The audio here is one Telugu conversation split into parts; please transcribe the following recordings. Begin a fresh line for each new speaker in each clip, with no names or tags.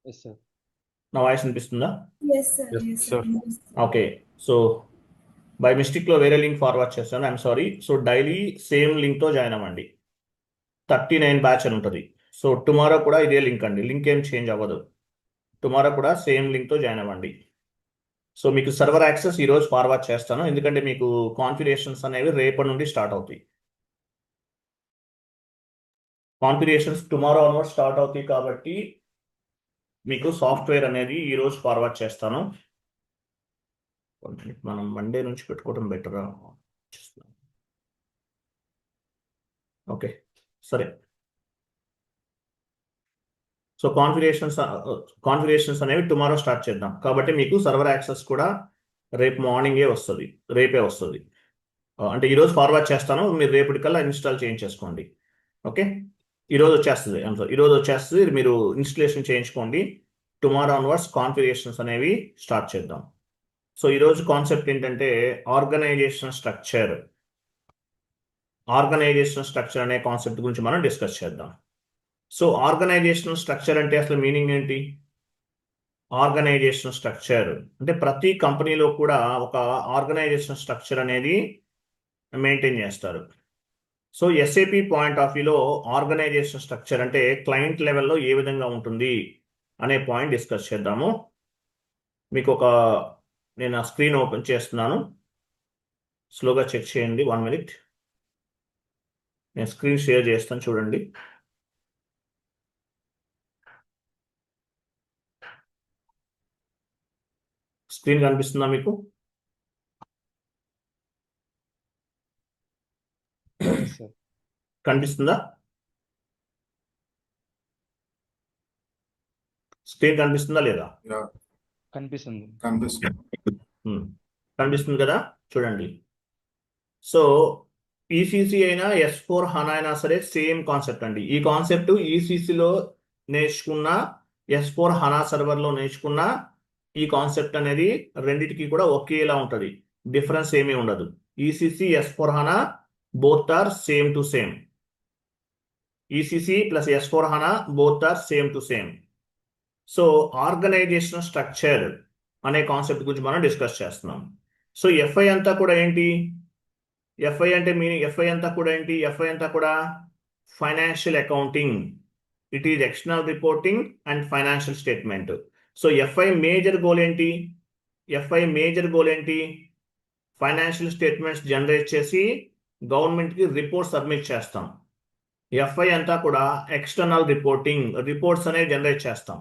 Yes sir.
నా వాయిస్ వినిపిస్తుందా?
Yes sir.
Yes sir.
Okay. So by మిస్టేక్లో వేరే లింక్ ఫార్వర్డ్ చేస్తాను, I'm sorry. So daily same లింక్తో జాయిన్ అవ్వండి. 39 బ్యాచ్ అని ఉంటుంది. సో టుమారో కూడా ఇదే లింక్ అండి, లింక్ ఏం చేంజ్ అవ్వదు. టుమారో కూడా సేమ్ లింక్తో జాయిన్ అవ్వండి. సో మీకు సర్వర్ యాక్సెస్ ఈరోజు ఫార్వర్డ్ చేస్తాను, ఎందుకంటే మీకు కాన్ఫిగరేషన్స్ అనేవి రేపటి నుండి స్టార్ట్ అవుతాయి. కాన్ఫిగరేషన్స్ టుమారో ఆన్వర్డ్ స్టార్ట్ అవుతాయి కాబట్టి మీకు సాఫ్ట్వేర్ అనేది ఈరోజు ఫార్వర్డ్ చేస్తాను. మనం మండే నుంచి పెట్టుకోవడం బెటరా? ఓకే, సరే. సో కాన్ఫిగరేషన్స్ అనేవి టుమారో స్టార్ట్ చేద్దాం, కాబట్టి మీకు సర్వర్ యాక్సెస్ కూడా రేపు మార్నింగే వస్తుంది, రేపే వస్తుంది. అంటే ఈరోజు ఫార్వర్డ్ చేస్తాను, మీరు రేపటికల్లా ఇన్స్టాల్ చేయించేసుకోండి. ఓకే, ఈరోజు వచ్చేస్తుంది, ఈరోజు వచ్చేస్తుంది, మీరు ఇన్స్టలేషన్ చేయించుకోండి. టుమారో ఆన్వర్డ్స్ కాన్ఫిగరేషన్స్ అనేవి స్టార్ట్ చేద్దాం. సో ఈరోజు కాన్సెప్ట్ ఏంటంటే ఆర్గనైజేషన్ స్ట్రక్చర్ అనే కాన్సెప్ట్ గురించి మనం డిస్కస్ చేద్దాం. సో ఆర్గనైజేషనల్ స్ట్రక్చర్ అంటే అసలు మీనింగ్ ఏంటి? ఆర్గనైజేషన్ స్ట్రక్చర్ అంటే ప్రతి కంపెనీలో కూడా ఒక ఆర్గనైజేషన్ స్ట్రక్చర్ అనేది మెయింటైన్ చేస్తారు. సో ఎస్ఏపి పాయింట్ ఆఫ్ వ్యూలో ఆర్గనైజేషన్ స్ట్రక్చర్ అంటే క్లయింట్ లెవెల్లో ఏ విధంగా ఉంటుంది అనే పాయింట్ డిస్కస్ చేద్దాము. మీకు నేను ఆ స్క్రీన్ ఓపెన్ చేస్తున్నాను, స్లోగా చెక్ చేయండి. 1 minute, నేను స్క్రీన్ షేర్ చేస్తాను, చూడండి. స్క్రీన్ కనిపిస్తుందా మీకు? కనిపిస్తుందా? స్క్రీన్ కనిపిస్తుందా లేదా?
కనిపిస్తుంది.
కనిపిస్తుంది కదా, చూడండి. సో ఈసీసీ అయినా S/4HANA అయినా సరే సేమ్ కాన్సెప్ట్ అండి. ఈ కాన్సెప్ట్ ఈసీసీలో నేర్చుకున్న, S/4HANA సర్వర్లో నేర్చుకున్న ఈ కాన్సెప్ట్ అనేది రెండిటికి కూడా ఒకేలా ఉంటుంది, డిఫరెన్స్ ఏమీ ఉండదు. ECC S/4HANA both are same to same. ECC plus S/4HANA both are same to same. So organisation structure అనే కాన్సెప్ట్ గురించి మనం డిస్కస్ చేస్తున్నాం. సో ఎఫ్ఐ అంతా కూడా ఏంటి? ఎఫ్ఐ అంటే మీనింగ్, ఎఫ్ఐ అంతా కూడా ఏంటి? ఎఫ్ఐ అంతా కూడా financial accounting. It is external reporting and financial statement. So FI major goal ఏంటి? ఫైనాన్షియల్ స్టేట్మెంట్స్ జనరేట్ చేసి గవర్నమెంట్కి రిపోర్ట్ సబ్మిట్ చేస్తాం. ఎఫ్ఐ అంతా కూడా ఎక్స్టర్నల్ రిపోర్టింగ్, రిపోర్ట్స్ అనేవి జనరేట్ చేస్తాం.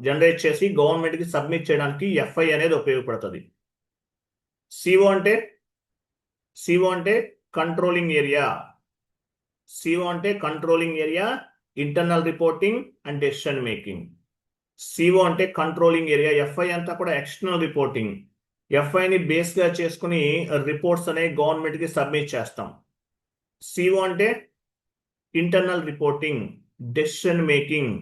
జనరేట్ చేసి గవర్నమెంట్కి సబ్మిట్ చేయడానికి ఎఫ్ఐ అనేది ఉపయోగపడుతుంది. సిఓ అంటే controlling area, internal reporting and decision making. CO అంటే కంట్రోలింగ్ ఏరియా, ఎఫ్ఐ అంతా కూడా ఎక్స్టర్నల్ రిపోర్టింగ్. ఎఫ్ఐని బేస్గా చేసుకుని రిపోర్ట్స్ అనేవి గవర్నమెంట్కి సబ్మిట్ చేస్తాం. సిఓ అంటే internal reporting, decision making,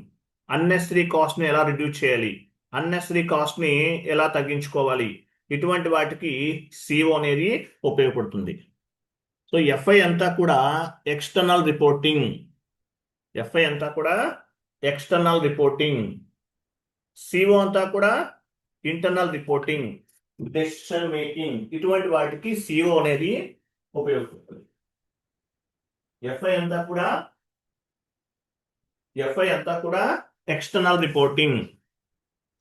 unnecessary కాస్ట్ని ఎలా రిడ్యూస్ చేయాలి, అన్నెసరీ కాస్ట్ని ఎలా తగ్గించుకోవాలి, ఇటువంటి వాటికి సిఓ అనేది ఉపయోగపడుతుంది. సో ఎఫ్ఐ అంతా కూడా ఎక్స్టర్నల్ రిపోర్టింగ్, సిఓ అంతా కూడా ఇంటర్నల్ రిపోర్టింగ్, డెసిషన్ మేకింగ్, ఇటువంటి వాటికి సిఓ అనేది ఉపయోగపడుతుంది. ఎఫ్ఐ అంతా కూడా ఎక్స్టర్నల్ రిపోర్టింగ్,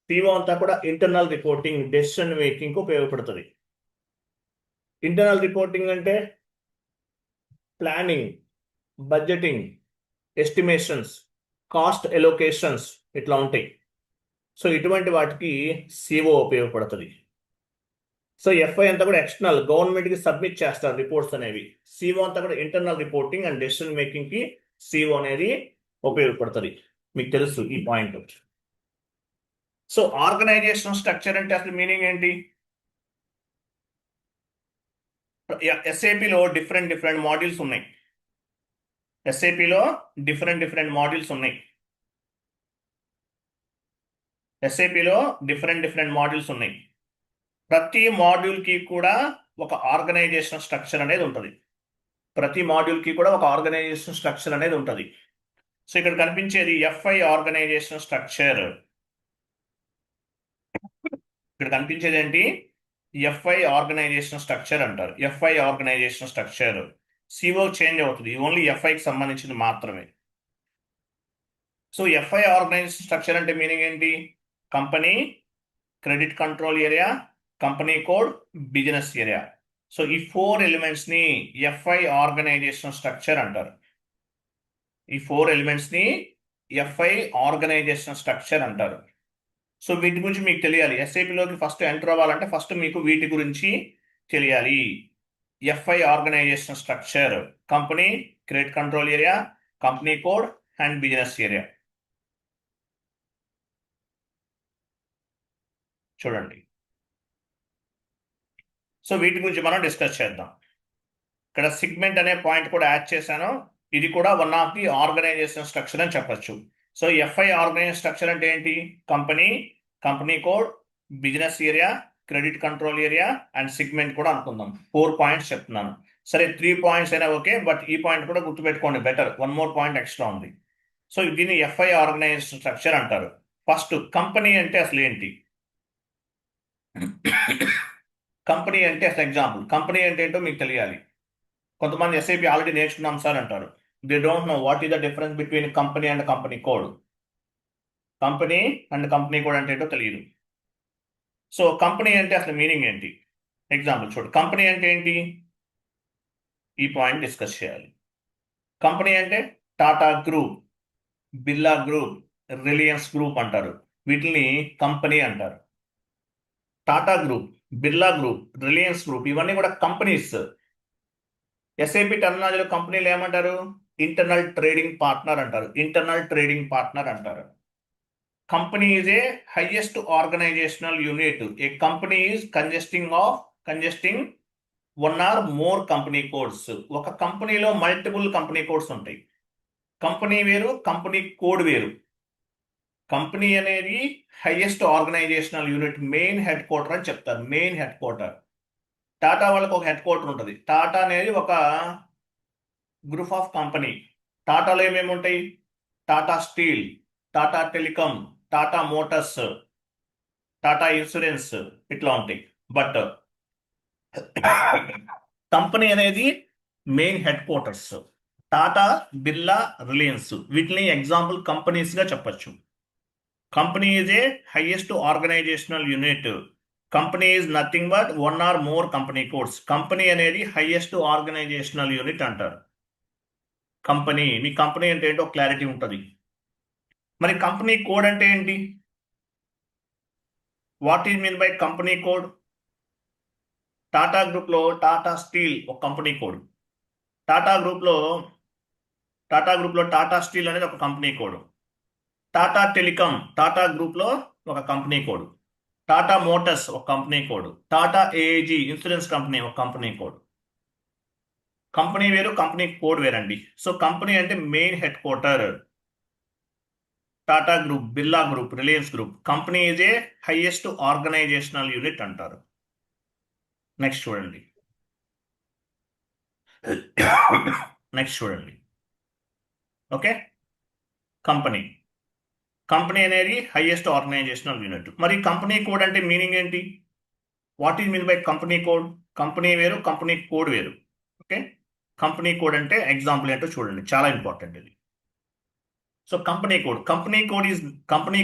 సిఓ అంతా కూడా ఇంటర్నల్ రిపోర్టింగ్, డెసిషన్ మేకింగ్ ఉపయోగపడుతుంది. ఇంటర్నల్ రిపోర్టింగ్ అంటే ప్లానింగ్, బడ్జెటింగ్, ఎస్టిమేషన్స్, కాస్ట్ ఎలోకేషన్స్ ఇట్లా ఉంటాయి. సో ఇటువంటి వాటికి సిఓ ఉపయోగపడుతుంది. సో ఎఫ్ఐ అంతా కూడా ఎక్స్టర్నల్, గవర్నమెంట్కి సబ్మిట్ చేస్తారు రిపోర్ట్స్ అనేవి. సిఓ అంతా కూడా ఇంటర్నల్ రిపోర్టింగ్ అండ్ డెసిషన్ మేకింగ్కి సిఓ అనేది ఉపయోగపడుతుంది. మీకు తెలుసు ఈ పాయింట్. సో ఆర్గనైజేషన్ స్ట్రక్చర్ అంటే అసలు మీనింగ్ ఏంటి? ఎస్ఏపిలో డిఫరెంట్ మాడ్యూల్స్ ఉన్నాయి. ప్రతి మాడ్యూల్కి కూడా ఒక ఆర్గనైజేషన్ స్ట్రక్చర్ అనేది ఉంటుంది. ప్రతి మాడ్యూల్కి కూడా ఒక ఆర్గనైజేషన్ స్ట్రక్చర్ అనేది ఉంటుంది. సో ఇక్కడ కనిపించేది ఎఫ్ఐ ఆర్గనైజేషన్ స్ట్రక్చర్. ఇక్కడ కనిపించేది ఏంటి? ఎఫ్ఐ ఆర్గనైజేషన్ స్ట్రక్చర్ అంటారు. FI organisation structure. CO change అవుతుంది, ఓన్లీ ఎఫ్ఐకి సంబంధించింది మాత్రమే. సో ఎఫ్ఐ ఆర్గనైజేషన్ స్ట్రక్చర్ అంటే మీనింగ్ ఏంటి? Company, credit control area, company code, business area. So ఈ 4 ఎలిమెంట్స్ ని ఎఫ్ఐ ఆర్గనైజేషన్ స్ట్రక్చర్ అంటారు. ఈ 4 ఎలిమెంట్స్ ని ఎఫ్ఐ ఆర్గనైజేషన్ స్ట్రక్చర్ అంటారు. సో వీటి గురించి మీకు తెలియాలి. ఎస్ఐపిలోకి ఫస్ట్ ఎంటర్ అవ్వాలంటే ఫస్ట్ మీకు వీటి గురించి తెలియాలి. FI organisation structure, company, credit control area, company code and business area. చూడండి. సో వీటి గురించి మనం డిస్కస్ చేద్దాం. ఇక్కడ సిగ్మెంట్ అనే పాయింట్ కూడా యాడ్ చేశాను. ఇది కూడా one of the organisation structure అని చెప్పొచ్చు. సో ఎఫ్ఐ ఆర్గనైజేషన్ స్ట్రక్చర్ అంటే ఏంటి? Company, company code, business area, credit control area and segment కూడా అనుకుందాం. 4 పాయింట్స్ చెప్తున్నాను. సరే 3 పాయింట్స్ అయినా ఓకే, బట్ ఈ పాయింట్ కూడా గుర్తుపెట్టుకోండి, బెటర్. 1 మోర్ పాయింట్ ఎక్స్ట్రా ఉంది. సో దీన్ని ఎఫ్ఐ ఆర్గనైజేషన్ స్ట్రక్చర్ అంటారు. ఫస్ట్ కంపెనీ అంటే అసలు ఏంటి? కంపెనీ అంటే అసలు ఎగ్జాంపుల్, కంపెనీ అంటే ఏంటో మీకు తెలియాలి. కొంతమంది ఎస్ఐపి ఆల్రెడీ నేర్చుకున్నాం సార్ అంటారు. They don't know what is the difference between company and company code. Company and company code అంటే ఏంటో తెలియదు. సో కంపెనీ అంటే అసలు మీనింగ్ ఏంటి? ఎగ్జాంపుల్ చూడు, కంపెనీ అంటే ఏంటి? ఈ పాయింట్ డిస్కస్ చేయాలి. కంపెనీ అంటే Tata group, Birla group, Reliance group అంటారు. వీటిని కంపెనీ అంటారు. Tata group, Birla group, Reliance group ఇవన్నీ కూడా కంపెనీస్. ఎస్ఐపి టెర్మినాలజీలో కంపెనీలు ఏమంటారు? ఇంటర్నల్ ట్రేడింగ్ పార్ట్నర్ అంటారు. ఇంటర్నల్ ట్రేడింగ్ పార్ట్నర్ అంటారు. Company is a highest organisational unit. A company is consisting 1 or more company codes. ఒక కంపెనీలో మల్టిపుల్ కంపెనీ కోడ్స్ ఉంటాయి. కంపెనీ వేరు, కంపెనీ కోడ్ వేరు. కంపెనీ అనేది highest organisational unit, main head quarter అని చెప్తారు. Main head quarter. టాటా వాళ్ళకి ఒక హెడ్ క్వార్టర్ ఉంటుంది. టాటా అనేది ఒక గ్రూప్ ఆఫ్ కంపెనీ. టాటాలో ఏమేమి ఉంటాయి? Tata Steel, Tata Telecom, Tata Motors, Tata Insurance ఇట్లా ఉంటాయి. బట్ కంపెనీ అనేది main headquarters. Tata, Birla, Reliance వీటిని ఎగ్జాంపుల్ కంపెనీస్ గా చెప్పచ్చు. Company is a highest organisational unit. Company is nothing but 1 or more company codes. Company అనేది హైయెస్ట్ ఆర్గనైజేషనల్ యూనిట్ అంటారు. కంపెనీ, మీ కంపెనీ అంటే ఏంటో క్లారిటీ ఉంటుంది. మరి కంపెనీ కోడ్ అంటే ఏంటి? What is mean by company code? Tata group లో టాటా స్టీల్ ఒక కంపెనీ కోడ్. టాటా గ్రూప్ లో టాటా స్టీల్ అనేది ఒక company code. Tata Telecom Tata group లో ఒక కంపెనీ కోడ్. టాటా మోటార్స్ ఒక company code. Tata AIG insurance company ఒక కంపెనీ కోడ్. కంపెనీ వేరు, కంపెనీ కోడ్ వేరండి. సో కంపెనీ అంటే main head quarter. Tata group, Birla group, Reliance group. Company is a highest organisational unit అంటారు. నెక్స్ట్ చూడండి. ఓకే, కంపెనీ అనేది హైయెస్ట్ ఆర్గనైజేషనల్ యూనిట్. మరి కంపెనీ కోడ్ అంటే మీనింగ్ ఏంటి? What is mean by company code? Company వేరు, కంపెనీ కోడ్ వేరు. ఓకే, కంపెనీ కోడ్ అంటే ఎగ్జాంపుల్ ఏంటో చూడండి, చాలా ఇంపార్టెంట్ ఇది. So company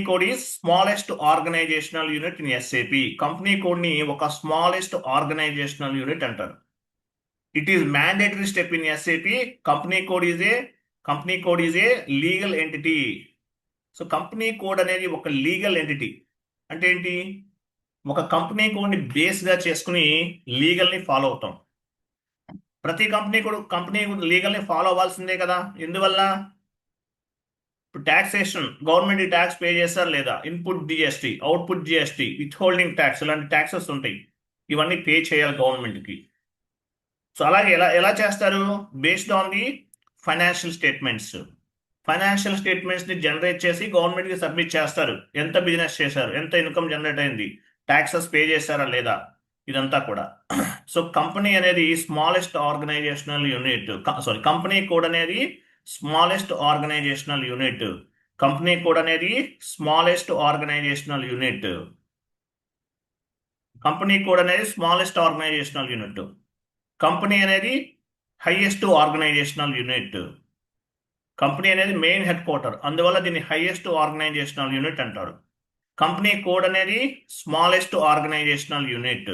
code is smallest organisational unit in SAP. Company code ని ఒక స్మాలెస్ట్ ఆర్గనైజేషనల్ యూనిట్ అంటారు. It is mandatory step in SAP. Company code is a legal entity. So company code అనేది ఒక లీగల్ ఎంటిటీ. అంటే ఏంటి? ఒక కంపెనీ కోడ్ని బేస్గా చేసుకుని లీగల్ని ఫాలో అవుతాం. ప్రతి కంపెనీ లీగల్ని ఫాలో అవ్వాల్సిందే కదా. ఎందువల్ల? ఇప్పుడు ట్యాక్సేషన్, గవర్నమెంట్ ట్యాక్స్ పే చేస్తారు లేదా? Input GST, output GST, withholding tax ఇలాంటి ట్యాక్సెస్ ఉంటాయి. ఇవన్నీ పే చేయాలి గవర్నమెంట్కి. సో అలాగే ఎలా చేస్తారు? Based on the financial statements ని జనరేట్ చేసి గవర్నమెంట్కి సబ్మిట్ చేస్తారు. ఎంత బిజినెస్ చేశారు, ఎంత ఇన్కమ్ జనరేట్ అయింది, ట్యాక్సెస్ పే చేశారా లేదా, ఇదంతా కూడా. సో కంపెనీ అనేది smallest organisational unit, company code అనేది smallest organisational unit. Company code అనేది smallest organisational unit. Company code అనేది స్మాలెస్ట్ ఆర్గనైజేషనల్ యూనిట్. కంపెనీ అనేది హైయెస్ట్ ఆర్గనైజేషనల్ యూనిట్. కంపెనీ అనేది మెయిన్ హెడ్ క్వార్టర్, అందువల్ల దీన్ని హైయెస్ట్ ఆర్గనైజేషనల్ యూనిట్ అంటారు. కంపెనీ కోడ్ అనేది smallest organisational unit.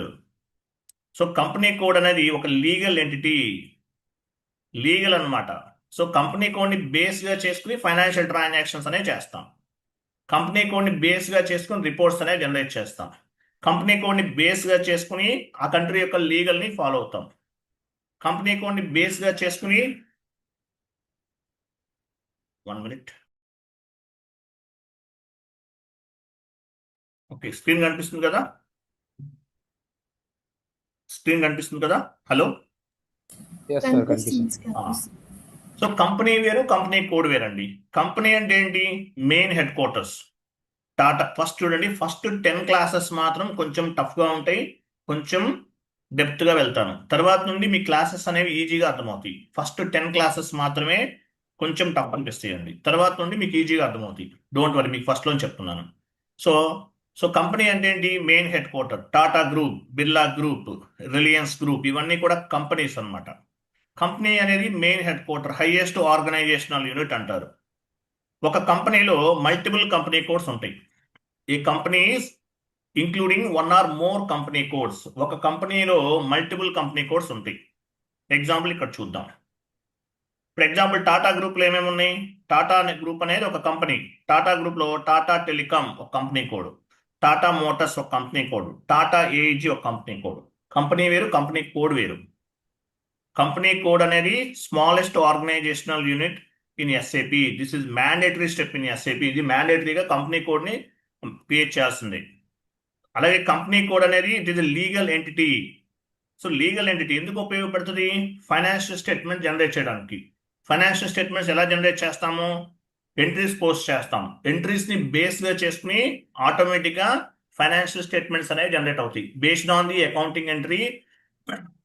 So company code అనేది ఒక లీగల్ ఎంటిటీ, లీగల్ అన్నమాట. సో కంపెనీ కోడ్ని బేస్గా చేసుకుని ఫైనాన్షియల్ ట్రాన్సాక్షన్స్ అనేవి చేస్తాం. కంపెనీ కోడ్ని బేస్గా చేసుకుని రిపోర్ట్స్ అనేవి జనరేట్ చేస్తాం. కంపెనీ కోడ్ని బేస్గా చేసుకుని ఆ కంట్రీ యొక్క లీగల్ని ఫాలో అవుతాం. కంపెనీ కోడ్ని బేస్గా చేసుకుని 1 minute. ఓకే, స్క్రీన్ కనిపిస్తుంది కదా? స్క్రీన్ కనిపిస్తుంది కదా? హలో.
ఎస్ సార్, కనిపిస్తుంది.
సో కంపెనీ వేరు, కంపెనీ కోడ్ వేరండి. కంపెనీ అంటే ఏంటి? Main headquarters. Tata first చూడండి, ఫస్ట్ 10 క్లాసెస్ మాత్రం కొంచెం టఫ్గా ఉంటాయి, కొంచెం డెప్త్గా వెళ్తాను. తర్వాత నుండి మీ క్లాసెస్ అనేవి ఈజీగా అర్థమవుతాయి. ఫస్ట్ 10 క్లాసెస్ మాత్రమే కొంచెం టఫ్ అనిపిస్తాయండి, తర్వాత నుండి మీకు ఈజీగా అర్థమవుతాయి. డోంట్ వరీ, మీకు ఫస్ట్లో చెప్తున్నాను. సో సో కంపెనీ అంటే ఏంటి? Main head quarter. Tata group, Birla group, Reliance group, ఇవన్నీ కూడా కంపెనీస్ అన్నమాట. కంపెనీ అనేది main head quarter, highest organisational unit అంటారు. ఒక కంపెనీలో మల్టిపుల్ కంపెనీ కోడ్స్ ఉంటాయి. ఈ companies including 1 or more company codes. ఒక కంపెనీలో మల్టిపుల్ కంపెనీ కోడ్స్ ఉంటాయి. ఎగ్జాంపుల్ ఇక్కడ చూద్దాం. ఇప్పుడు ఎగ్జాంపుల్ టాటా గ్రూప్లో ఏమేమి ఉన్నాయి? టాటా గ్రూప్ అనేది ఒక కంపెనీ. టాటా గ్రూప్లో టాటా టెలికాం ఒక కంపెనీ కోడ్, టాటా మోటార్స్ ఒక కంపెనీ కోడ్, టాటా ఏఈజీ ఒక కంపెనీ కోడ్. కంపెనీ వేరు, కంపెనీ కోడ్ వేరు. కంపెనీ కోడ్ అనేది smallest organisational unit in SAP. This is mandatory step in SAP. ఇది మ్యాండేటరీగా కంపెనీ కోడ్ని క్రియేట్ చేయాల్సింది. అలాగే కంపెనీ కోడ్ అనేది it is legal entity. So legal entity ఎందుకు ఉపయోగపడుతుంది? ఫైనాన్షియల్ స్టేట్మెంట్ జనరేట్ చేయడానికి. ఫైనాన్షియల్ స్టేట్మెంట్స్ ఎలా జనరేట్ చేస్తాము? ఎంట్రీస్ పోస్ట్ చేస్తాం. ఎంట్రీస్ని బేస్గా చేసుకుని ఆటోమేటిక్గా ఫైనాన్షియల్ స్టేట్మెంట్స్ అనేవి జనరేట్ అవుతాయి. Based on the accounting entry,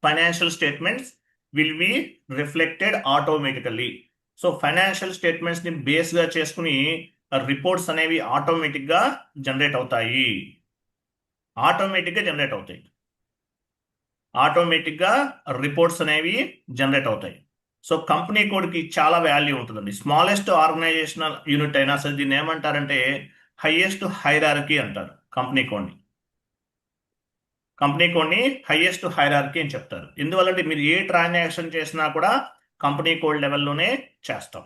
financial statements will be reflected automatically. So financial స్టేట్మెంట్స్ని బేస్గా చేసుకుని రిపోర్ట్స్ అనేవి ఆటోమేటిక్గా జనరేట్ అవుతాయి. ఆటోమేటిక్గా రిపోర్ట్స్ అనేవి జనరేట్ అవుతాయి. సో కంపెనీ కోడ్కి చాలా వాల్యూ ఉంటుందండి. స్మాలెస్ట్ ఆర్గనైజేషనల్ యూనిట్ అయినా సరే దీన్ని ఏమంటారంటే హైయెస్ట్ హైరార్కీ అంటారు. కంపెనీ కోడ్ని హైయెస్ట్ హైరార్కీ అని చెప్తారు. ఎందువల్లంటే మీరు ఏ ట్రాన్సాక్షన్ చేసినా కూడా కంపెనీ కోడ్ లెవెల్లోనే చేస్తాం.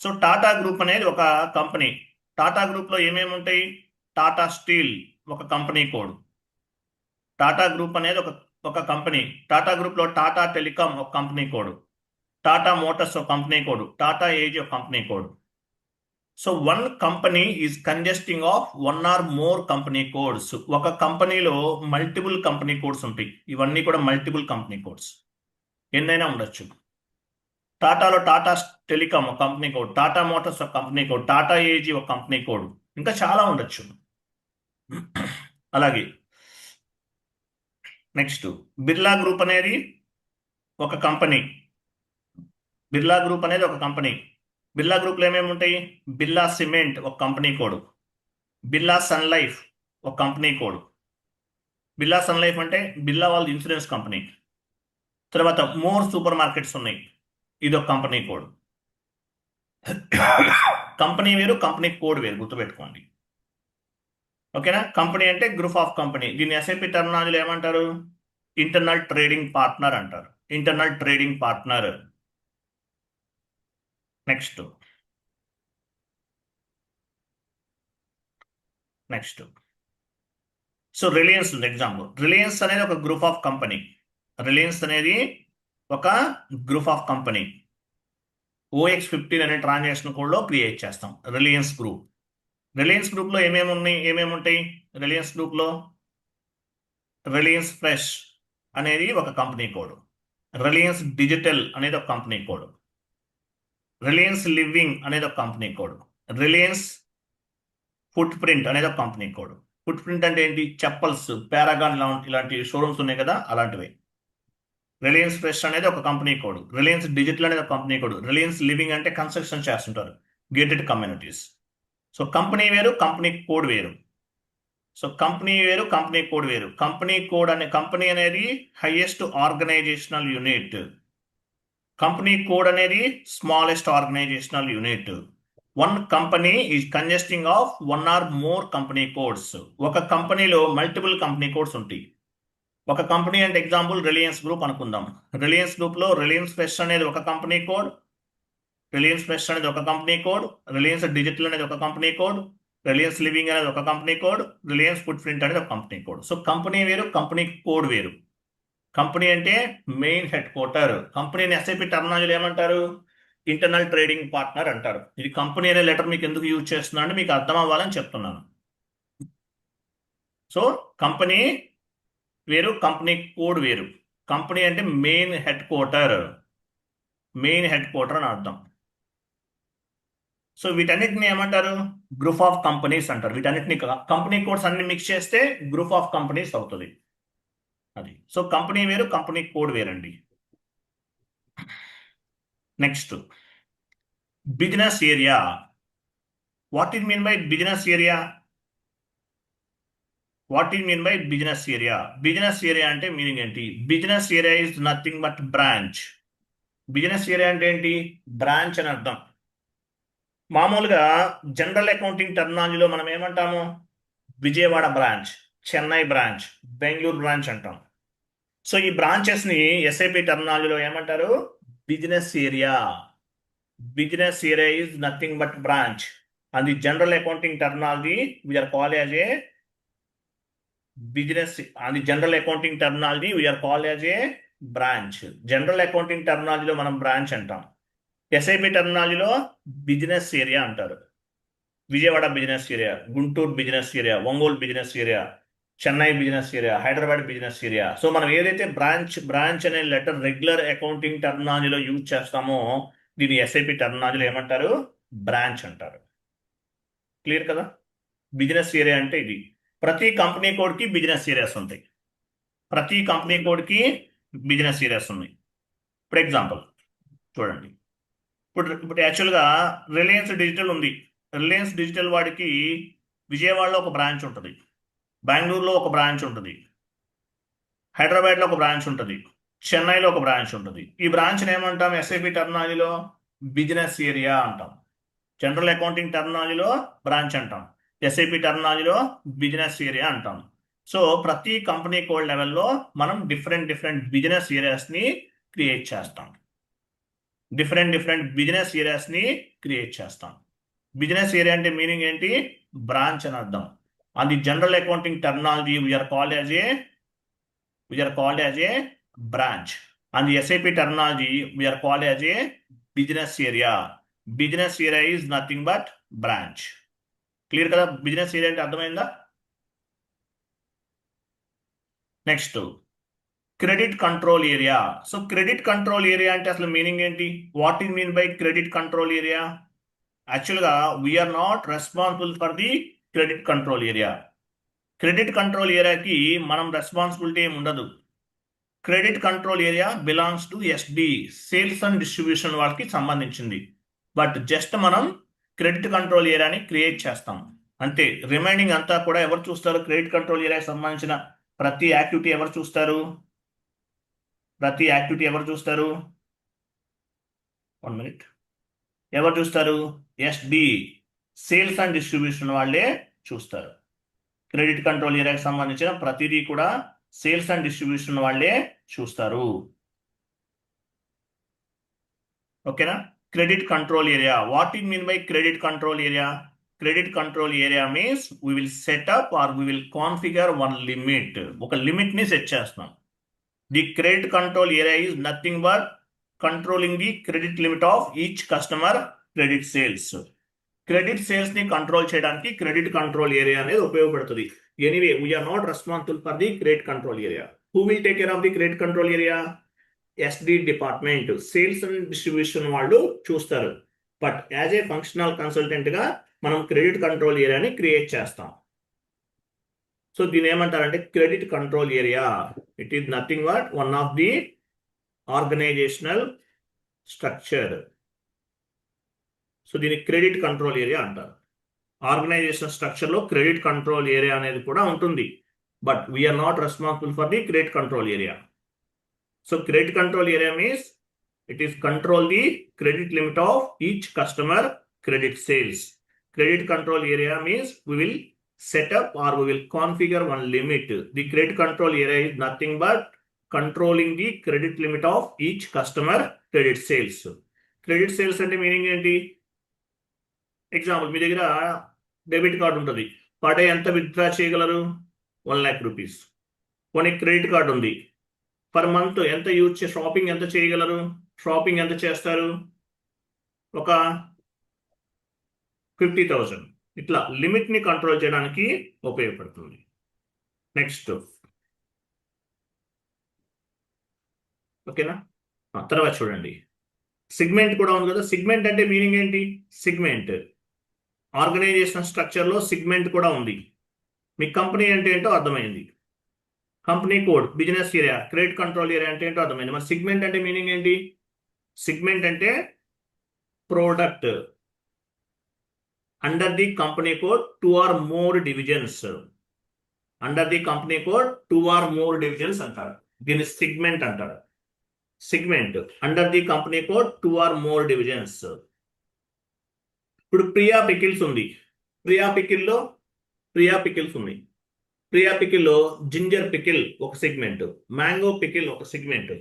సో టాటా గ్రూప్ అనేది ఒక కంపెనీ. టాటా గ్రూప్లో ఏమేమి ఉంటాయి? టాటా స్టీల్ ఒక కంపెనీ కోడ్. టాటా గ్రూప్ అనేది ఒక కంపెనీ. టాటా గ్రూప్లో టాటా టెలికాం ఒక కంపెనీ కోడ్, టాటా మోటార్స్ ఒక కంపెనీ కోడ్, టాటా ఏజీ ఒక company code. So one company is consisting of 1 or more company codes. ఒక కంపెనీలో మల్టిపుల్ కంపెనీ కోడ్స్ ఉంటాయి. ఇవన్నీ కూడా మల్టిపుల్ కంపెనీ కోడ్స్, ఎన్నైనా ఉండొచ్చు. టాటాలో టాటా టెలికాం ఒక కంపెనీ కోడ్, టాటా మోటార్స్ ఒక కంపెనీ కోడ్, టాటా ఏజీ ఒక కంపెనీ కోడ్, ఇంకా చాలా ఉండొచ్చు. అలాగే నెక్స్ట్ బిర్లా గ్రూప్ అనేది ఒక కంపెనీ. బిర్లా గ్రూప్లో ఏమేమి ఉంటాయి? బిర్లా సిమెంట్ ఒక company code, Birla sun life ఒక company code. Birla sun life అంటే బిర్లా వాళ్ళ ఇన్సూరెన్స్ కంపెనీ. తర్వాత మోర్ సూపర్ మార్కెట్స్ ఉన్నాయి, ఇది ఒక కంపెనీ కోడ్. కంపెనీ వేరు, కంపెనీ కోడ్ వేరు, గుర్తుపెట్టుకోండి. ఓకేనా? కంపెనీ అంటే గ్రూప్ ఆఫ్ కంపెనీ. దీన్ని ఎస్ఐపి టర్మినాలజీలో ఏమంటారు? ఇంటర్నల్ ట్రేడింగ్ పార్ట్నర్ అంటారు. Internal trading partner. Next so Reliance ఉంది ఎగ్జాంపుల్. రిలయన్స్ అనేది ఒక గ్రూప్ ఆఫ్ కంపెనీ. OX15 అనే ట్రాన్సాక్షన్ కోడ్లో క్రియేట్ చేస్తాం రిలయన్స్ గ్రూప్లో ఏమేమి ఉంటాయి? రిలయన్స్ గ్రూప్లో రిలయన్స్ ఫ్రెష్ అనేది ఒక కంపెనీ కోడ్, రిలయన్స్ డిజిటల్ అనేది ఒక కంపెనీ కోడ్, రిలయన్స్ లివింగ్ అనేది ఒక company code, Reliance foot print అనేది ఒక కంపెనీ కోడ్. ఫుట్ ప్రింట్ అంటే ఏంటి? చెప్పల్స్, పారాగాన్ ఇలాంటి షోరూమ్స్ ఉన్నాయి కదా, అలాంటివి. రిలయన్స్ ఫ్రెష్ అనేది ఒక కంపెనీ కోడ్, రిలయన్స్ డిజిటల్ అనేది ఒక కంపెనీ కోడ్, రిలయన్స్ లివింగ్ అంటే కన్స్ట్రక్షన్ చేస్తుంటారు, గేటెడ్ కమ్యూనిటీస్. సో కంపెనీ వేరు, కంపెనీ కోడ్ వేరు. సో కంపెనీ వేరు, కంపెనీ కోడ్ వేరు. కంపెనీ కోడ్ అనే కంపెనీ అనేది highest organisational unit, company code అనేది smallest organisational unit. One company is consisting of one or more company codes. ఒక కంపెనీలో మల్టిపుల్ కంపెనీ కోడ్స్ ఉంటాయి. ఒక కంపెనీ అంటే ఎగ్జాంపుల్ రిలయన్స్ గ్రూప్ అనుకుందాం. రిలయన్స్ గ్రూప్ లో రిలయన్స్ ఫ్రెష్ అనేది ఒక కంపెనీ కోడ్, రిలయన్స్ ఫ్రెష్ అనేది ఒక కంపెనీ కోడ్, రిలయన్స్ డిజిటల్ అనేది ఒక కంపెనీ కోడ్, రిలయన్స్ లివింగ్ అనేది ఒక company code, Reliance foot print అనేది ఒక కంపెనీ కోడ్. సో కంపెనీ వేరు, కంపెనీ కోడ్ వేరు. కంపెనీ అంటే మెయిన్ హెడ్ క్వార్టర్. కంపెనీని ఎస్ఐపి టర్మినాలజీలో ఏమంటారు? ఇంటర్నల్ ట్రేడింగ్ పార్ట్నర్ అంటారు. ఇది కంపెనీ అనే లెటర్ మీకు ఎందుకు యూజ్ చేస్తున్నా అంటే మీకు అర్థం అవ్వాలని చెప్తున్నాను. సో కంపెనీ వేరు, కంపెనీ కోడ్ వేరు. కంపెనీ అంటే main head quarter, main head quarter అని అర్థం. సో వీటన్నిటిని ఏమంటారు? గ్రూప్ ఆఫ్ కంపెనీస్ అంటారు. వీటన్నిటిని కంపెనీ కోడ్స్ అన్ని మిక్స్ చేస్తే గ్రూప్ ఆఫ్ కంపెనీస్ అవుతుంది. అది. సో కంపెనీ వేరు, కంపెనీ కోడ్ వేరండి. Next, business area. What is mean by business area? What is mean by business area? Business area అంటే మీనింగ్ ఏంటి? Business area is nothing but branch. Business area అంటే ఏంటి? బ్రాంచ్ అని అర్థం. మామూలుగా జనరల్ అకౌంటింగ్ టర్మినాలజీలో మనం ఏమంటాము? Vijayawada branch, Chennai branch, Bengaluru branch అంటాం. సో ఈ బ్రాంచెస్ ని ఎస్ఐపి టర్మినాలజీలో ఏమంటారు? Business area. Business area is nothing but branch. And the general accounting terminology we are called as a business, and the general accounting terminology we are called as a branch. General accounting టర్మినాలజీలో మనం బ్రాంచ్ అంటాం, ఎస్ఐపి టర్మినాలజీలో బిజినెస్ ఏరియా అంటారు. Vijayawada business area, Guntur business area, Ongole business area, Chennai business area, Hyderabad business area. So మనం ఏదైతే బ్రాంచ్ అనే లెటర్ రెగ్యులర్ అకౌంటింగ్ టర్మినాలజీలో యూజ్ చేస్తామో దీన్ని ఎస్ఐపి టర్మినాలజీలో ఏమంటారు? బ్రాంచ్ అంటారు. క్లియర్ కదా? బిజినెస్ ఏరియా అంటే ఇది. ప్రతి కంపెనీ కోడ్కి బిజినెస్ ఏరియాస్ ఉంటాయి. ప్రతి కంపెనీ కోడ్కి బిజినెస్ ఏరియాస్ ఉన్నాయి. ఫర్ ఎగ్జాంపుల్ చూడండి, ఇప్పుడు యాక్చువల్గా రిలయన్స్ డిజిటల్ ఉంది. రిలయన్స్ డిజిటల్ వాడికి విజయవాడలో ఒక బ్రాంచ్ ఉంటుంది, బెంగళూరులో ఒక బ్రాంచ్ ఉంటుంది, హైదరాబాద్లో ఒక బ్రాంచ్ ఉంటుంది, చెన్నైలో ఒక బ్రాంచ్ ఉంటుంది. ఈ బ్రాంచ్ని ఏమంటాం? ఎస్ఐపి టర్మినాలజీలో బిజినెస్ ఏరియా అంటాం. జనరల్ అకౌంటింగ్ టర్మినాలజీలో బ్రాంచ్ అంటాం, ఎస్ఐపి టర్మినాలజీలో బిజినెస్ ఏరియా అంటాం. సో ప్రతి కంపెనీ కోడ్ లెవెల్లో మనం డిఫరెంట్ బిజినెస్ ఏరియాస్ని క్రియేట్ చేస్తాం. డిఫరెంట్ బిజినెస్ ఏరియాస్ని క్రియేట్ చేస్తాం. బిజినెస్ ఏరియా అంటే మీనింగ్ ఏంటి? బ్రాంచ్ అని అర్థం. And the general accounting terminology we are called as a branch. And the SAP terminology we are called as a business area. Business area is nothing but branch. Clear కదా? బిజినెస్ ఏరియా అంటే అర్థమైందా? Next, credit control area. So credit control area అంటే అసలు మీనింగ్ ఏంటి? What is mean by credit control area? యాక్చువల్గా we are not responsible for the credit control area. Credit control ఏరియాకి మనం రెస్పాన్సిబిలిటీ ఏమి ఉండదు. Credit control area belongs to SD, sales and distribution వాళ్ళకి సంబంధించింది. బట్ జస్ట్ మనం క్రెడిట్ కంట్రోల్ ఏరియాని క్రియేట్ చేస్తాం అంతే. రిమైనింగ్ అంతా కూడా ఎవరు చూస్తారు? క్రెడిట్ కంట్రోల్ ఏరియాకి సంబంధించిన ప్రతి యాక్టివిటీ ఎవరు చూస్తారు? One minute. ఎవరు చూస్తారు? ఎస్డి, సేల్స్ అండ్ డిస్ట్రిబ్యూషన్ వాళ్ళే చూస్తారు. క్రెడిట్ కంట్రోల్ ఏరియాకి సంబంధించిన ప్రతిదీ కూడా సేల్స్ అండ్ డిస్ట్రిబ్యూషన్ వాళ్ళే చూస్తారు. ఓకేనా? Credit control area. What you mean by credit control area? Credit control area means we will set up or we will configure one limit. ఒక లిమిట్ ని సెట్ చేస్తాం. The credit control area is nothing but controlling the credit limit of each customer credit sales. Credit sales ని కంట్రోల్ చేయడానికి క్రెడిట్ కంట్రోల్ ఏరియా అనేది ఉపయోగపడుతుంది. Anyway we are not responsible for the credit control area. Who will take care of the credit control area? SD department, sales and distribution వాళ్ళు చూస్తారు. But as a functional consultant గా మనం క్రెడిట్ కంట్రోల్ ఏరియాని క్రియేట్ చేస్తాం. సో దీని ఏమంటారంటే credit control area. It is nothing but one of the organisational structure. So దీన్ని క్రెడిట్ కంట్రోల్ ఏరియా అంటారు. ఆర్గనైజేషన్ స్ట్రక్చర్ లో క్రెడిట్ కంట్రోల్ ఏరియా అనేది కూడా ఉంటుంది, but we are not responsible for the credit control area. So credit control area means it is control the credit limit of each customer credit sales. Credit control area means we will set up or we will configure one limit. The credit control area is nothing but controlling the credit limit of each customer credit sales. Credit sales అంటే మీనింగ్ ఏంటి? ఎగ్జాంపుల్, మీ దగ్గర డెబిట్ కార్డు ఉంటుంది. పర్ డే ఎంత విత్డ్రా చేయగలరు? 1 lakh రూపీస్. కొన్ని క్రెడిట్ కార్డు ఉంది. పర్ మంత్ ఎంత యూజ్ షాపింగ్ ఎంత చేయగలరు? షాపింగ్ ఎంత చేస్తారు? ఒక 50,000. ఇట్లా లిమిట్ ని కంట్రోల్ చేయడానికి ఉపయోగపడుతుంది. నెక్స్ట్, ఓకేనా? తర్వాత చూడండి, సిగ్మెంట్ కూడా ఉంది కదా. సిగ్మెంట్ అంటే మీనింగ్ ఏంటి? సిగ్మెంట్ ఆర్గనైజేషన్ స్ట్రక్చర్ లో సిగ్మెంట్ కూడా ఉంది. మీ కంపెనీ అంటే ఏంటో అర్థమైంది. Company code, business area, credit control area అంటే ఏంటో అర్థమైంది. మరి సిగ్మెంట్ అంటే మీనింగ్ ఏంటి? సిగ్మెంట్ అంటే product under the company code 2 or more divisions. Under the company code 2 or more divisions అంటారు. దీన్ని సిగ్మెంట్ అంటారు. Segment under the company code 2 or more divisions. ఇప్పుడు ప్రియా పికిల్స్ ఉంది. ప్రియా పికిల్స్ ఉంది. ప్రియా పికిల్లో జింజర్ పికిల్ ఒక సెగ్మెంట్, మ్యాంగో పికిల్ ఒక సెగ్మెంట్,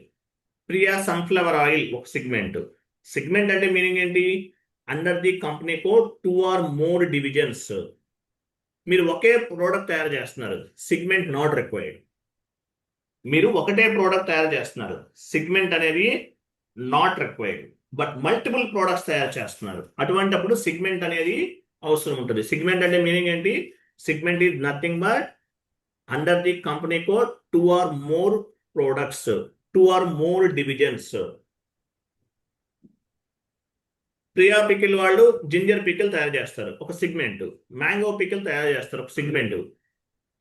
ప్రియా సన్ఫ్లవర్ ఆయిల్ ఒక సెగ్మెంట్. సెగ్మెంట్ అంటే మీనింగ్ ఏంటి? Under the company code 2 or more divisions. మీరు ఒకే ప్రోడక్ట్ తయారు చేస్తున్నారు, సిగ్మెంట్ నాట్ రిక్వైర్డ్. మీరు ఒకటే ప్రోడక్ట్ తయారు చేస్తున్నారు, సిగ్మెంట్ అనేది not required. But multiple products తయారు చేస్తున్నారు, అటువంటిప్పుడు సిగ్మెంట్ అనేది అవసరం ఉంటుంది. సిగ్మెంట్ అంటే మీనింగ్ ఏంటి? Segment is nothing but under the company code 2 or more products, 2 or more divisions. Priya pickle వాళ్ళు జింజర్ పికిల్ తయారు చేస్తారు, ఒక సిగ్మెంట్. మ్యాంగో పికిల్ తయారు చేస్తారు, ఒక సిగ్మెంట్.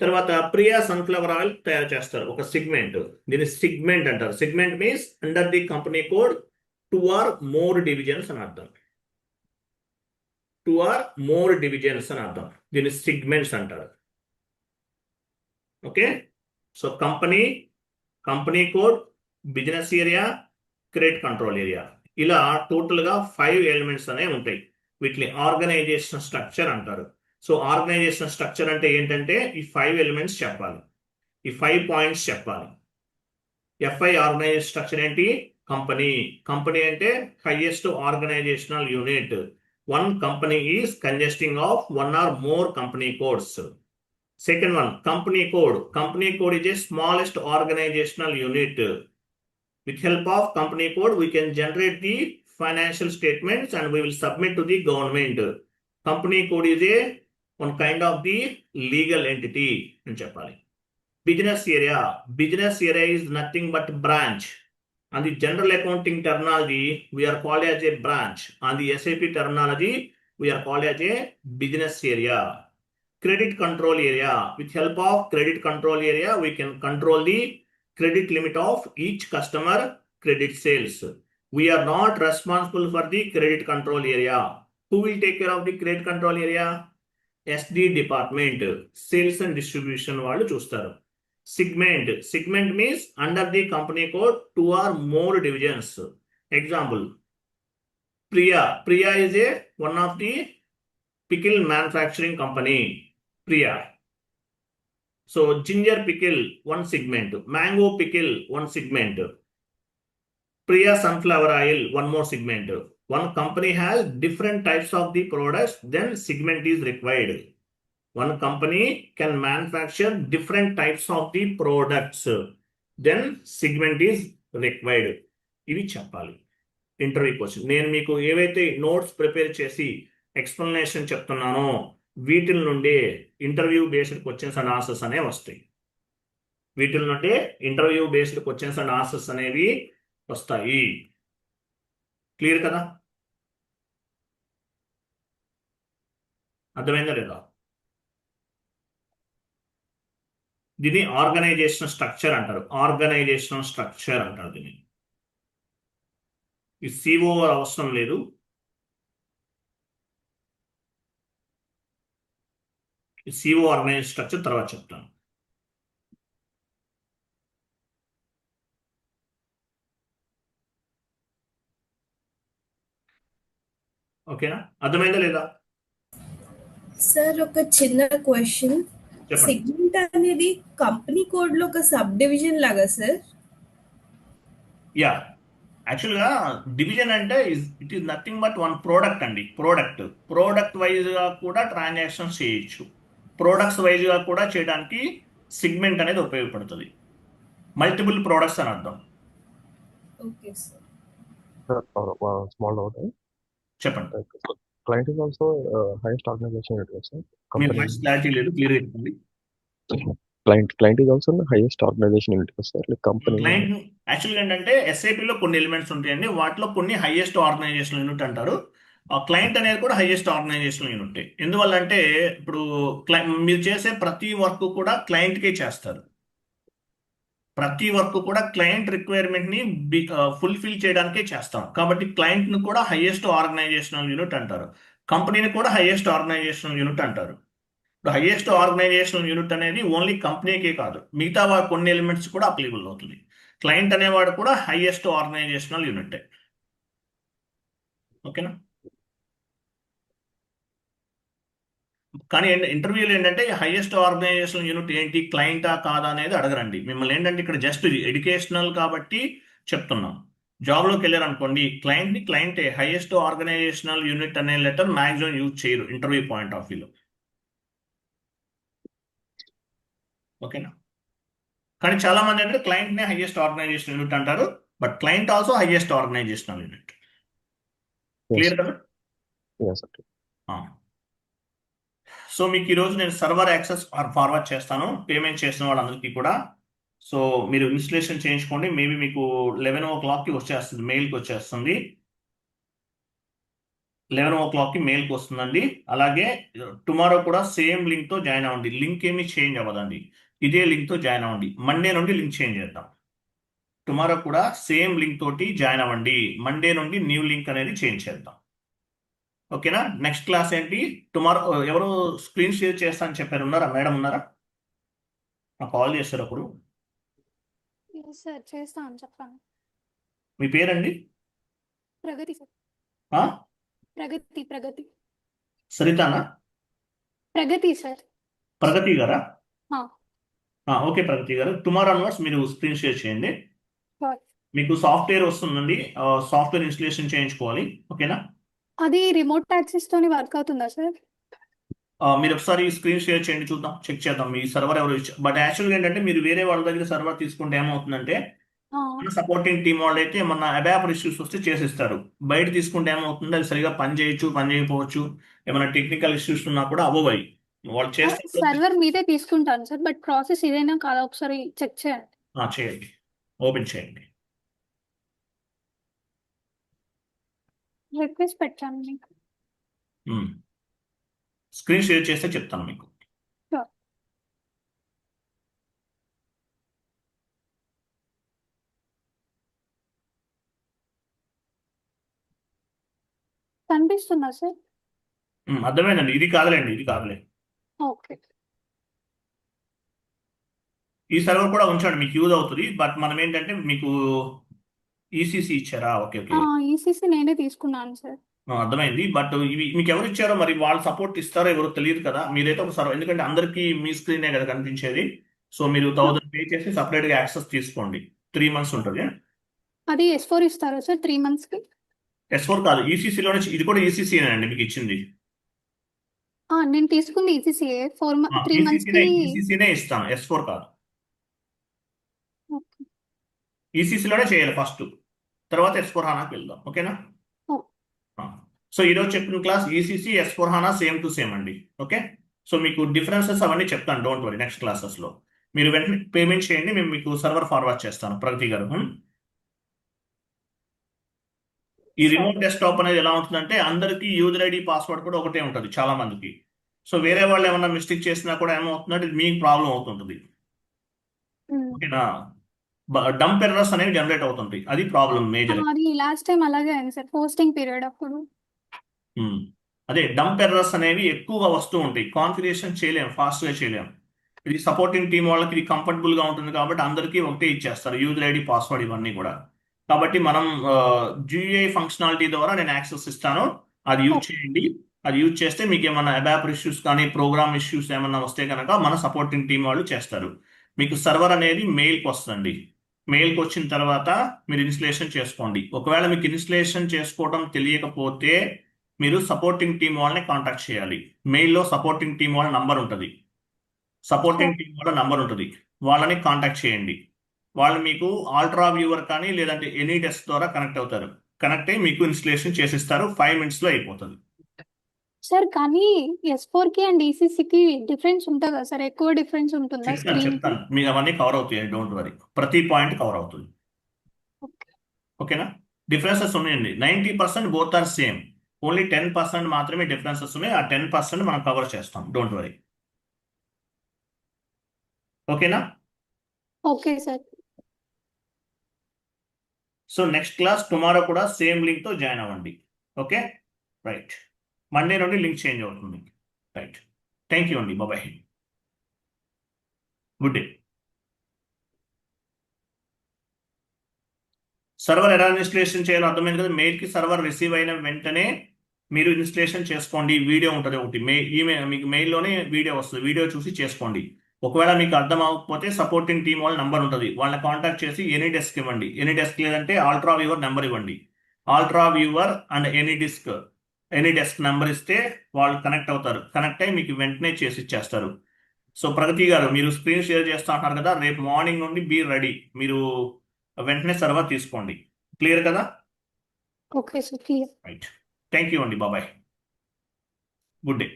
తర్వాత ప్రియా సన్ఫ్లవర్ ఆయిల్ తయారు చేస్తారు, ఒక సిగ్మెంట్. దీన్ని సిగ్మెంట్ అంటారు. Segment means under the company code 2 or more divisions అని అర్థం. 2 or more divisions అని అర్థం. దీన్ని సిగ్మెంట్స్ అంటారు. Okay. So company code, business area, credit control area, ఇలా టోటల్ గా 5 ఎలిమెంట్స్ అనేవి ఉంటాయి. వీటిని ఆర్గనైజేషన్ స్ట్రక్చర్ అంటారు. సో ఆర్గనైజేషన్ స్ట్రక్చర్ అంటే ఏంటంటే ఈ 5 ఎలిమెంట్స్ చెప్పాలి, ఈ 5 పాయింట్స్ చెప్పాలి. ఎఫ్ఐ ఆర్గనైజేషన్ స్ట్రక్చర్ ఏంటి? కంపెనీ అంటే highest organisational unit. One company is consisting of 1 or more company codes. Second one, company code is a smallest organisational unit. With help of company code, we can generate the financial statements and we will submit to the government. Company code is one kind of the legal entity అని చెప్పాలి. Business area is nothing but branch. On the general accounting terminology, we are called as a branch. On the SAP terminology, we are called as a business area. Credit control area. With help of credit control area, we can control the credit limit of each customer credit sales. We are not responsible for the credit control area. Who will take care of the credit control area? SD department, sales and distribution వాళ్ళు చూస్తారు. Segment means under the company code 2 or more divisions. Example, Priya is one of the pickle manufacturing company. Priya. So ginger pickle, one segment. Mango pickle, one segment. Priya sunflower oil, one more segment. One company has different types of the products, then segment is required. One company can manufacture different types of the products, then segment is required. ఇవి చెప్పాలి ఇంటర్వ్యూ క్వశ్చన్. నేను మీకు ఏవైతే నోట్స్ ప్రిపేర్ చేసి ఎక్స్ప్లెనేషన్ చెప్తున్నానో వీటిల నుండి interview based questions and answers అనేవి వస్తాయి. వీటిల నుండి interview based questions and answers అనేవి వస్తాయి. క్లియర్ కదా? అర్థమైందా లేదా? దీన్ని ఆర్గనైజేషనల్ స్ట్రక్చర్ అంటారు. ఆర్గనైజేషనల్ స్ట్రక్చర్ అంటారు దీన్ని. ఈ సిఓ అవసరం లేదు. సిఓ ఆర్గనైజ్ స్ట్రక్చర్ తర్వాత చెప్తాను. ఓకేనా? అర్థమైందా లేదా?
సార్ ఒక చిన్న క్వశ్చన్,
చెప్పండి.
సెగ్మెంట్ అనేది కంపెనీ కోడ్ లో ఒక సబ్ డివిజన్ లాగా సార్?
యా, యాక్చువల్గా డివిజన్ అంటే it is nothing but one product అండి. ప్రోడక్ట్ వైజ్గా కూడా ట్రాన్సాక్షన్స్ చేయొచ్చు. ప్రోడక్ట్స్ వైజ్గా కూడా చేయడానికి సెగ్మెంట్ అనేది ఉపయోగపడుతుంది. మల్టిపుల్ ప్రోడక్ట్స్ అని అర్థం.
Okay sir.
Small doubt.
చెప్పండి.
Like, client is also highest organization unit, right, sir?
Me
Company.
Voice clarity లేదు, క్లియర్ చెప్పండి.
Client is also the highest organization unit, right, sir? Like company.
Client యాక్చువల్గా ఏంటంటే ఎస్ఐపిలో కొన్ని ఎలిమెంట్స్ ఉంటాయండి, వాటిలో కొన్ని హైయెస్ట్ ఆర్గనైజేషనల్ యూనిట్ అంటారు. ఆ క్లయింట్ అనేది కూడా హైయెస్ట్ ఆర్గనైజేషనల్ యూనిట్. ఎందువల్ల అంటే ఇప్పుడు మీరు చేసే ప్రతి వర్క్ కూడా క్లయింట్కే చేస్తారు. ప్రతి వర్క్ కూడా క్లయింట్ రిక్వైర్మెంట్ ని ఫుల్ఫిల్ చేయడానికే చేస్తాం. కాబట్టి క్లయింట్ ను కూడా హైయెస్ట్ ఆర్గనైజేషనల్ యూనిట్ అంటారు. కంపెనీని కూడా హైయెస్ట్ ఆర్గనైజేషనల్ యూనిట్ అంటారు. ఇప్పుడు హైయెస్ట్ ఆర్గనైజేషనల్ యూనిట్ అనేది ఓన్లీ కంపెనీకే కాదు, మిగతా కొన్ని ఎలిమెంట్స్ కూడా అప్లికబుల్ అవుతుంది. క్లయింట్ అనేవాడు కూడా హైయెస్ట్ ఆర్గనైజేషనల్ యూనిట్. ఓకేనా? కానీ ఇంటర్వ్యూలో ఏంటంటే హైయెస్ట్ ఆర్గనైజేషనల్ యూనిట్ ఏంటి, క్లయింటా కాదా అనేది అడగరండి. మిమ్మల్ని ఏంటంటే ఇక్కడ జస్ట్ ఎడ్యుకేషనల్ కాబట్టి చెప్తున్నాం. జాబ్లోకి వెళ్ళారు అనుకోండి, క్లయింటే హైయెస్ట్ ఆర్గనైజేషనల్ యూనిట్ అనే లెటర్ మ్యాక్సిమం యూజ్ చేయరు ఇంటర్వ్యూ పాయింట్ ఆఫ్ వ్యూలో. ఓకేనా? కానీ చాలా మంది అంటే క్లయింట్నే హైయెస్ట్ ఆర్గనైజేషనల్ యూనిట్ అంటారు, but client also highest organisational unit. Clear కదా?
Yes, sir.
సో మీకు ఈరోజు నేను సర్వర్ యాక్సెస్ ఫార్వర్డ్ చేస్తాను పేమెంట్ చేసిన వాళ్ళందరికీ కూడా. సో మీరు ఇన్స్టలేషన్ చేయించుకోండి. మేబీ మీకు 11 o'clockకి వచ్చేస్తుంది, మెయిల్కి వచ్చేస్తుంది. 11 o'clockకి మెయిల్కి వస్తుందండి. అలాగే టుమారో కూడా సేమ్ లింక్తో జాయిన్ అవ్వండి. లింక్ ఏమీ చేంజ్ అవ్వదండి, ఇదే లింక్తో జాయిన్ అవ్వండి. మండే నుండి లింక్ చేంజ్ చేద్దాం. టుమారో కూడా సేమ్ లింక్ తోటి జాయిన్ అవ్వండి. మండే నుండి న్యూ లింక్ అనేది చేంజ్ చేద్దాం. ఓకేనా? నెక్స్ట్ క్లాస్ ఏంటి? టుమారో ఎవరు స్క్రీన్ షేర్ చేస్తా అని చెప్పారు, ఉన్నారా? మేడం ఉన్నారా? నాకు కాల్ చేస్తారు అప్పుడు.
సార్ చేస్తాను, చెప్పండి.
మీ పేరండి?
ప్రగతి సార్.
ఆ?
ప్రగతి
సరితానా?
ప్రగతి సార్.
ప్రగతి గారా?
ఆ.
ఓకే ప్రగతి గారు, టుమారో అన్వర్స్ మీరు స్క్రీన్ షేర్ చేయండి.
Sure.
మీకు సాఫ్ట్వేర్ వస్తుందండి, సాఫ్ట్వేర్ ఇన్స్టలేషన్ చేయించుకోవాలి. ఓకేనా?
అది రిమోట్ యాక్సెస్ తోని వర్క్ అవుతుందా సార్?
మీరు ఒకసారి స్క్రీన్ షేర్ చేయండి, చూద్దాం, చెక్ చేద్దాం మీ సర్వర్ ఎవరు బట్ యాక్చువల్గా ఏంటంటే మీరు వేరే వాళ్ళ దగ్గర సర్వర్ తీసుకుంటే ఏమవుతుందంటే, సపోర్టింగ్ టీమ్ వాళ్ళు అయితే ఏమన్నా అడాప్టర్ ఇష్యూస్ వస్తే చేసిస్తారు. బయట తీసుకుంటే ఏమవుతుంది, అది సరిగా పని చేయొచ్చు, పని చేయకపోవచ్చు. ఏమైనా టెక్నికల్ ఇష్యూస్ ఉన్నా కూడా అవ్వవు. వాళ్ళు చేస్తే
సర్వర్ మీదే తీసుకుంటాను సార్, బట్ ప్రాసెస్ ఇదైనా కాదా ఒకసారి చెక్ చేయండి.
చేయండి, ఓపెన్ చేయండి.
రిక్వెస్ట్ పెట్టాను మీకు.
స్క్రీన్ షేర్ చేస్తే చెప్తాను మీకు.
Sure. కనిపిస్తుందా సార్?
అర్థమైందండి, ఇది కాదులేండి, ఇది కాదులే.
ఓకే.
ఈ సర్వర్ కూడా ఉంచండి, మీకు యూజ్ అవుతుంది. బట్ మనం ఏంటంటే మీకు ఈసీసీ ఇచ్చారా? ఓకే ఓకే,
ఈసీసీ నేనే తీసుకున్నాను సార్.
అర్థమైంది. బట్ ఇవి మీకు ఎవరు ఇచ్చారో మరి వాళ్ళు సపోర్ట్ ఇస్తారో ఎవరో తెలియదు కదా. మీరైతే ఒక సర్వర్, ఎందుకంటే అందరికీ మీ స్క్రీనే కదా కనిపించేది. సో మీరు 1000 పే చేసి సపరేట్గా యాక్సెస్ తీసుకోండి. 3 months ఉంటుంది.
అది S4 ఇస్తారా సార్ 3 months కి?
S4 కాదు, ఈసీసీలోనే. ఇది కూడా ఈసీసీ అండి మీకు ఇచ్చింది.
నేను తీసుకుంది ఈసీసీఏ 3 months కి.
ఈసీసీనే ఇస్తాను, S4 కాదు.
Okay.
ఈసీసీలోనే చేయాలి ఫస్ట్, తర్వాత S4 HANAకి వెళ్దాం. ఓకేనా? సో ఈరోజు చెప్పిన class ECC S4 HANA same to same అండి. ఓకే, సో మీకు డిఫరెన్సెస్ అవన్నీ చెప్తాను, డోంట్ వరీ. నెక్స్ట్ క్లాసెస్లో మీరు వెంటనే పేమెంట్ చేయండి, మేము మీకు సర్వర్ ఫార్వర్డ్ చేస్తాను. ప్రగతి గారు, ఈ రిమోట్ డెస్క్టాప్ అనేది ఎలా ఉంటుందంటే అందరికీ యూజర్ ఐడి పాస్వర్డ్ కూడా ఒకటే ఉంటుంది చాలా మందికి. సో వేరే వాళ్ళు ఏమన్నా మిస్టేక్ చేసినా కూడా ఏమవుతుందంటే మీకు ప్రాబ్లం అవుతుంటుంది. ఓకేనా? డంప్ ఎర్రర్స్ అనేవి జనరేట్ అవుతుంటాయి, అది ప్రాబ్లం మేజర్.
అది లాస్ట్ టైం అలాగే అయింది సార్ పోస్టింగ్ పీరియడ్ అప్పుడు.
అదే డంప్ ఎర్రర్స్ అనేవి ఎక్కువగా వస్తూ ఉంటాయి, కాన్ఫిగరేషన్ చేయలేం, ఫాస్ట్గా చేయలేం. ఇది సపోర్టింగ్ టీం వాళ్ళకి ఇది comfortable గా ఉంటుంది కాబట్టి అందరికీ ఒకటే ఇచ్చేస్తారు, యూజర్ ఐడి పాస్వర్డ్ ఇవన్నీ కూడా. కాబట్టి మనం GUI ఫంక్షనాలిటీ ద్వారా నేను యాక్సెస్ ఇస్తాను, అది యూజ్ చేయండి. అది యూజ్ చేస్తే మీకు ఏమైనా అడాప్టర్ ఇష్యూస్ కానీ ప్రోగ్రామ్ ఇష్యూస్ ఏమైనా వస్తే కనుక మన సపోర్టింగ్ టీం వాళ్ళు చేస్తారు. మీకు సర్వర్ అనేది మెయిల్కి వస్తుంది. మెయిల్కి వచ్చిన తర్వాత మీరు ఇన్స్టలేషన్ చేసుకోండి. ఒకవేళ మీకు ఇన్స్టలేషన్ చేసుకోవడం తెలియకపోతే మీరు సపోర్టింగ్ టీం వాళ్ళని కాంటాక్ట్ చేయాలి. మెయిల్లో సపోర్టింగ్ టీం వాళ్ళ నంబర్ ఉంటుంది, వాళ్ళని కాంటాక్ట్ చేయండి. వాళ్ళు మీకు ఆల్ట్రా వ్యూవర్ కానీ లేదంటే ఎనీ డెస్క్ ద్వారా కనెక్ట్ అవుతారు. కనెక్ట్ అయ్యి మీకు ఇన్స్టలేషన్ చేసిస్తారు, 5 minutes లో అయిపోతుంది.
సార్ కానీ S4 కి అండ్ ECC కి డిఫరెన్స్ ఉంటుందా సార్? ఎక్కువ డిఫరెన్స్ ఉంటుందా స్క్రీన్ కి?
చెప్తాను, మీకు అవన్నీ కవర్ అవుతాయి, డోంట్ వరీ. ప్రతి పాయింట్ కవర్ అవుతుంది, ఓకేనా? డిఫరెన్సెస్ ఉన్నాయండి, 90% బోత్ ఆర్ సేమ్, ఓన్లీ 10% మాత్రమే డిఫరెన్సెస్ ఉన్నాయి. ఆ 10% మనం కవర్ చేస్తాం, డోంట్ వరీ. ఓకేనా?
Okay sir.
So next class tomorrow కూడా సేమ్ లింక్ తో జాయిన్ అవ్వండి. Okay, right. మండే నుండి లింక్ చేంజ్ అవుతుంది. రైట్, థ్యాంక్ యూ అండి, బాయ్, గుడ్ డే. సర్వర్ ఎలా ఇన్స్టలేషన్ చేయాలో అర్థమైంది కదా. మెయిల్కి సర్వర్ రిసీవ్ అయిన వెంటనే మీరు ఇన్స్టలేషన్ చేసుకోండి. వీడియో ఉంటుంది ఒకటి, మీకు మెయిల్లోనే వీడియో వస్తుంది, వీడియో చూసి చేసుకోండి. ఒకవేళ మీకు అర్థం అవ్వకపోతే సపోర్టింగ్ టీం వాళ్ళ నంబర్ ఉంటుంది, వాళ్ళని కాంటాక్ట్ చేసి ఎనీ డెస్క్ ఇవ్వండి. ఎనీ డెస్క్ లేదంటే ఆల్ట్రా వ్యూవర్ నెంబర్ ఇవ్వండి. Ultra viewer and any desk number ఇస్తే వాళ్ళు కనెక్ట్ అవుతారు. కనెక్ట్ అయ్యి మీకు వెంటనే చేసి ఇచ్చేస్తారు. సో ప్రగతి గారు, మీరు స్క్రీన్ షేర్ చేస్తా అంటున్నారు కదా, రేపు మార్నింగ్ నుండి బీ రెడీ, మీరు వెంటనే సర్వర్ తీసుకోండి. క్లియర్ కదా?
Okay sir, clear.
Right, thank you అండి, బాయ్, గుడ్ డే.